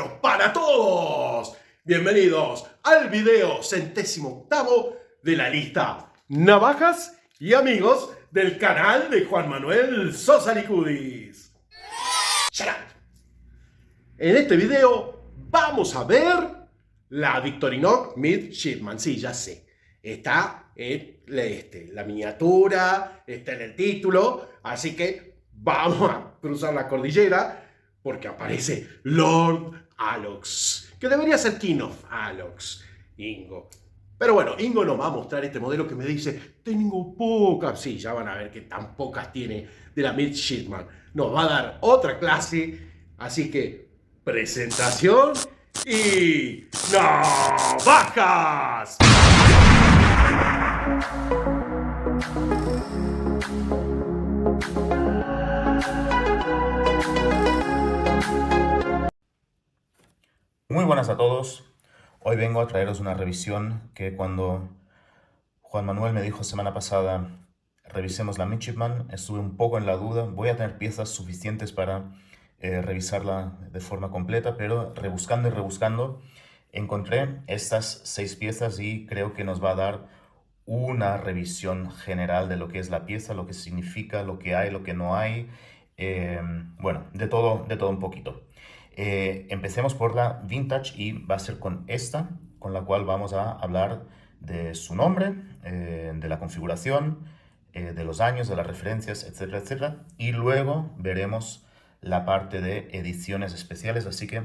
negro para todos. Bienvenidos al video 108º de la lista Navajas y Amigos del canal de Juan Manuel Sosa Licudis. En este video vamos a ver la Victorinox Midshipman. Sí, ya sé. Está en la miniatura, está en el título, así que vamos a cruzar la cordillera porque aparece Lord Alox, que debería ser King of Alox, Ingo. Pero bueno, Ingo nos va a mostrar este modelo que me dice, tengo pocas. Sí, ya van a ver que tan pocas tiene de la Midshipman. Nos va a dar otra clase, así que presentación y ¡navajas! Muy buenas a todos. Hoy vengo a traeros una revisión que cuando Juan Manuel me dijo semana pasada revisemos la Midshipman, estuve un poco en la duda. Voy a tener piezas suficientes para revisarla de forma completa, pero rebuscando y rebuscando encontré estas 6 piezas y creo que nos va a dar una revisión general de lo que es la pieza, lo que significa, lo que hay, lo que no hay. Bueno, de todo un poquito. Empecemos por la Vintage y va a ser con esta, con la cual vamos a hablar de su nombre, de la configuración, de los años, de las referencias, etcétera, etcétera. Y luego veremos la parte de ediciones especiales, así que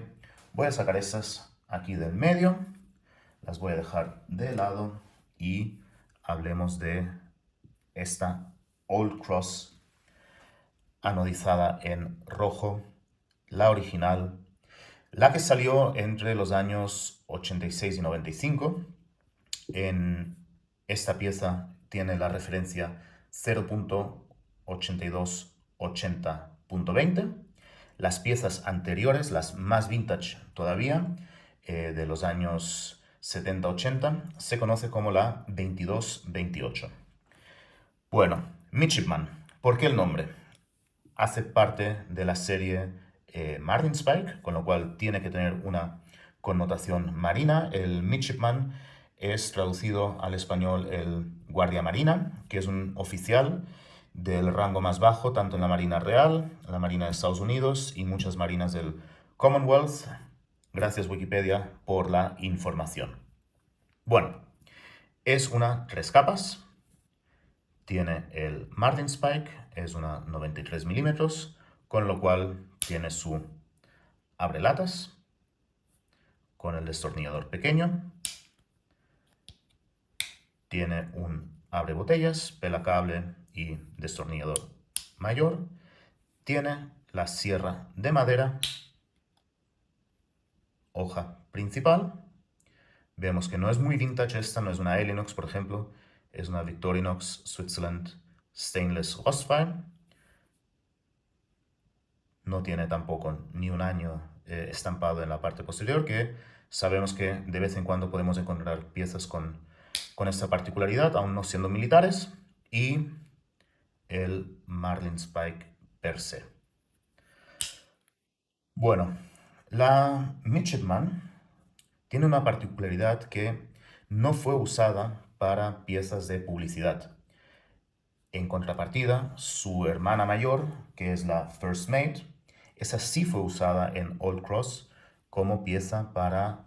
voy a sacar estas aquí del medio, las voy a dejar de lado y hablemos de esta Old Cross anodizada en rojo, la original, la que salió entre los años 86 y 95. En esta pieza tiene la referencia 0.8280.20. Las piezas anteriores, las más vintage todavía, de los años 70-80, se conoce como la 2228. Bueno, Midshipman, ¿por qué el nombre? Hace parte de la serie Marlinspike, con lo cual tiene que tener una connotación marina. El Midshipman es traducido al español el guardia marina, que es un oficial del rango más bajo, tanto en la Marina Real, la Marina de Estados Unidos y muchas marinas del Commonwealth. Gracias Wikipedia por la información. Bueno, es una 3 capas. Tiene el Marlinspike, es una 93 milímetros, con lo cual tiene su abrelatas con el destornillador pequeño. Tiene un abre botellas, pelacable y destornillador mayor. Tiene la sierra de madera, hoja principal. Vemos que no es muy vintage esta, no es una Elinox, por ejemplo. Es una Victorinox Switzerland Stainless Rostfire. No tiene tampoco ni un año estampado en la parte posterior, que sabemos que de vez en cuando podemos encontrar piezas con esta particularidad, aún no siendo militares, y el Marlinspike per se. Bueno, la Midshipman tiene una particularidad que no fue usada para piezas de publicidad. En contrapartida, su hermana mayor, que es la First Mate, esa sí fue usada en Old Cross como pieza para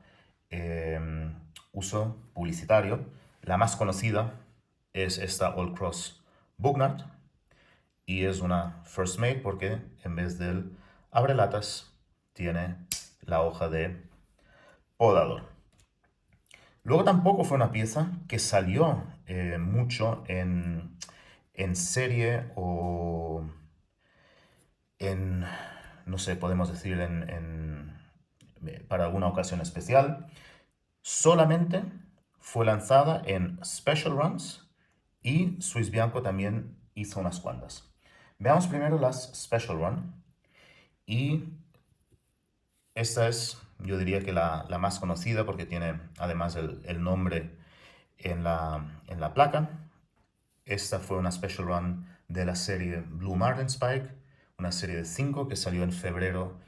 uso publicitario. La más conocida es esta Old Cross Bugnard y es una First Mate porque en vez del abrelatas tiene la hoja de podador. Luego tampoco fue una pieza que salió mucho en serie o en, no sé, podemos decir para alguna ocasión especial. Solamente fue lanzada en Special Runs y Swiss Bianco también hizo unas cuantas. Veamos primero las Special Run y esta es, yo diría que la más conocida porque tiene además el nombre en la placa. Esta fue una Special Run de la serie Blue Marlinspike, una serie de 5 que salió en febrero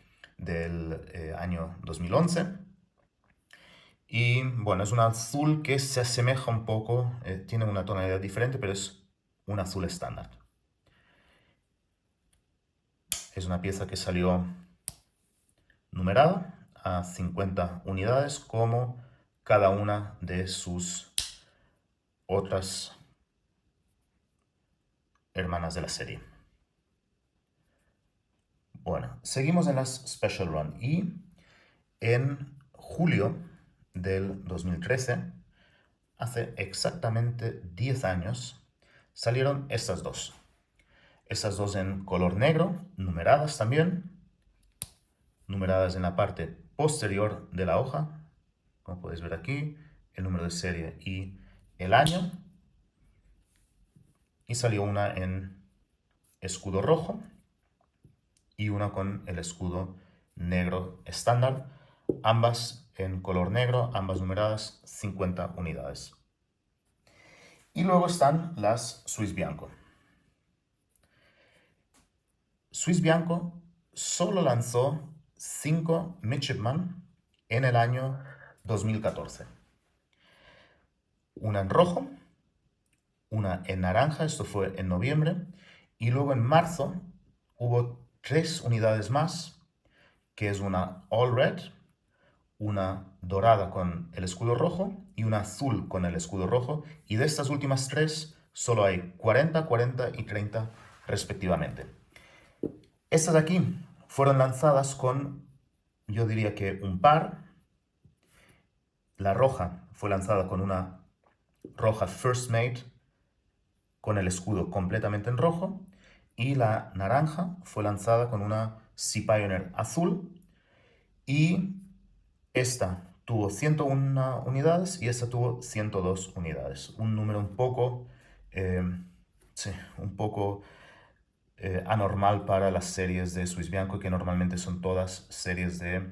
del año 2011. Y bueno, es un azul que se asemeja un poco, tiene una tonalidad diferente, pero es un azul estándar. Es una pieza que salió numerada a 50 unidades, como cada una de sus otras hermanas de la serie. Bueno, seguimos en las Special Run y en julio del 2013, hace exactamente 10 años, salieron estas dos. Estas dos en color negro, numeradas también, numeradas en la parte posterior de la hoja, como podéis ver aquí, el número de serie y el año. Y salió una en escudo rojo y una con el escudo negro estándar, ambas en color negro, ambas numeradas, 50 unidades. Y luego están las Swiss Bianco. Swiss Bianco solo lanzó 5 Midshipman en el año 2014. Una en rojo, una en naranja, esto fue en noviembre, y luego en marzo hubo 3 unidades más, que es una All Red, una dorada con el escudo rojo y una azul con el escudo rojo, y de estas últimas 3 solo hay 40, 40 y 30 respectivamente. Estas de aquí fueron lanzadas con, yo diría que un par. La roja fue lanzada con una roja First Mate con el escudo completamente en rojo, y la naranja fue lanzada con una Sea Pioneer azul, y esta tuvo 101 unidades y esta tuvo 102 unidades. Un número un poco, anormal para las series de Swiss Bianco, que normalmente son todas series de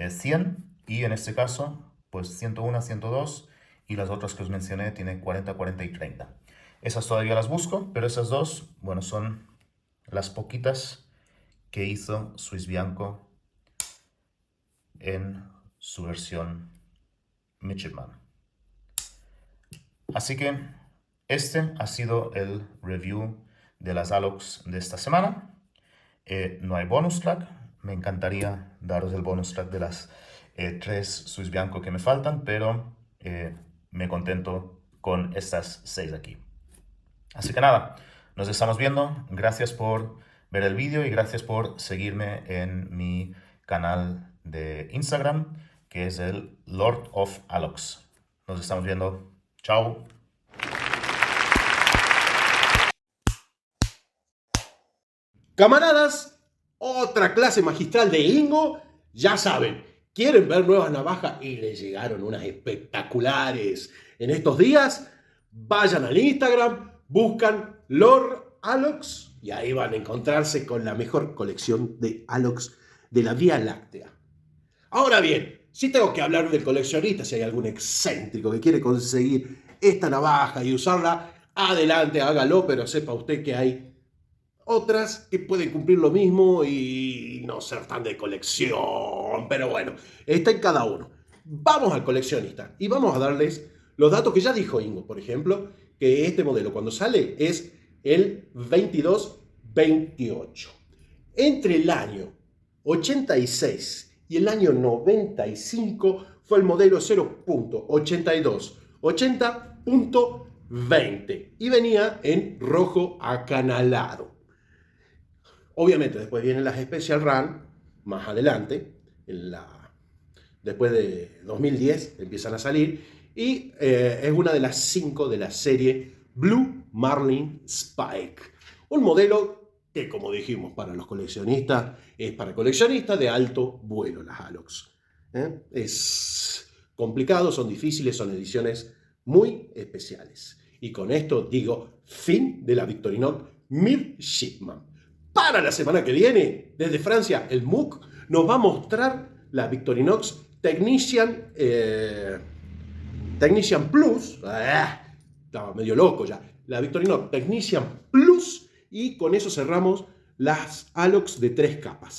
100, y en este caso, pues 101, 102, y las otras que os mencioné tienen 40, 40 y 30. Esas todavía las busco, pero esas dos, bueno, son las poquitas que hizo Swiss Bianco en su versión Midshipman. Así que este ha sido el review de las Alox de esta semana. No hay bonus track. Me encantaría daros el bonus track de las 3 Swiss Bianco que me faltan, pero me contento con estas 6 aquí. Así que nada, nos estamos viendo. Gracias por ver el vídeo y gracias por seguirme en mi canal de Instagram, que es el Lord of Alox. Nos estamos viendo. Chao. Camaradas, otra clase magistral de Ingo. Ya saben, quieren ver nuevas navajas y les llegaron unas espectaculares en estos días. Vayan al Instagram, buscan Lord Alox y ahí van a encontrarse con la mejor colección de Alox de la Vía Láctea. Ahora bien, si tengo que hablar del coleccionista, si hay algún excéntrico que quiere conseguir esta navaja y usarla, adelante, hágalo, pero sepa usted que hay otras que pueden cumplir lo mismo y no ser tan de colección, pero bueno, está en cada uno. Vamos al coleccionista y vamos a darles los datos que ya dijo Ingo, por ejemplo, que este modelo cuando sale es el 2228. Entre el año 86 y el año 95 fue el modelo 0.8280.20 y venía en rojo acanalado. Obviamente después vienen las Special Run, más adelante, después de 2010 empiezan a salir, y es una de las 5 de la serie Blue Marlin Spike. Un modelo que, como dijimos, para los coleccionistas, es para coleccionistas de alto vuelo, las Alox. Es complicado, son difíciles, son ediciones muy especiales. Y con esto digo, fin de la Victorinox Midshipman. Para la semana que viene, desde Francia, el MOOC nos va a mostrar la Victorinox Technician Plus. Estaba medio loco ya. La Victorinox Technician Plus. Y con eso cerramos las Alox de 3 capas.